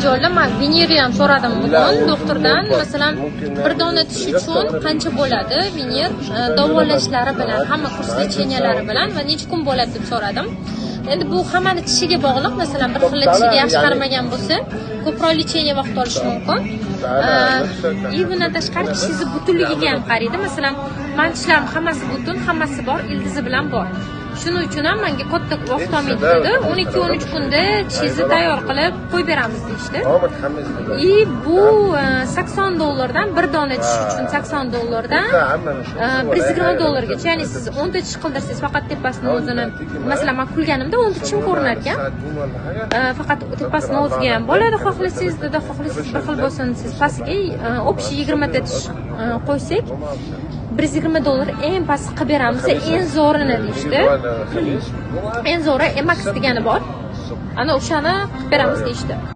joylar men venerni ham so'radim bugun doktordan. Masalan, bir dona tish uchun qancha bo'ladi vener davolashlari bilan, hamma kurs lecheniялari bilan va necha kun bo'ladi deb so'radim. Endi bu hammani tishiga bog'liq. Masalan, bir xil tishiga yaxshi qaramagan bo'lsa, ko'proq lecheniya vaqt olishi mumkin. Bundan tashqari tishingizni butunligiga ham qaraydi. Masalan, men tishlarim hammasi butun, hammasi bor, ildizi bilan bor. Shuning uchun ham menga katta vaqt olmaydi dedi. 12-13 kunda tishingizni tayyor qilib qo'yib beramiz deydi. Bu $80 bir dona tish uchun $80 $120 ya'ni siz 10 ta tish qildirsangiz faqat tepasini o'zini, masalan men kulganimda 10 ta tishim ko'rinar ekan. Faqat tepasini o'ziga ham bo'ladi, xohlasangiz dedi, xohlasangiz bir xil bo'lsin, siz pastiga общий 20 ta tish qo'ysak $120 eng past qilib beramiz, eng zo'rini deydi. Eng zo'ri Emax degani bor. Ana o'shani qilib beramiz deydi.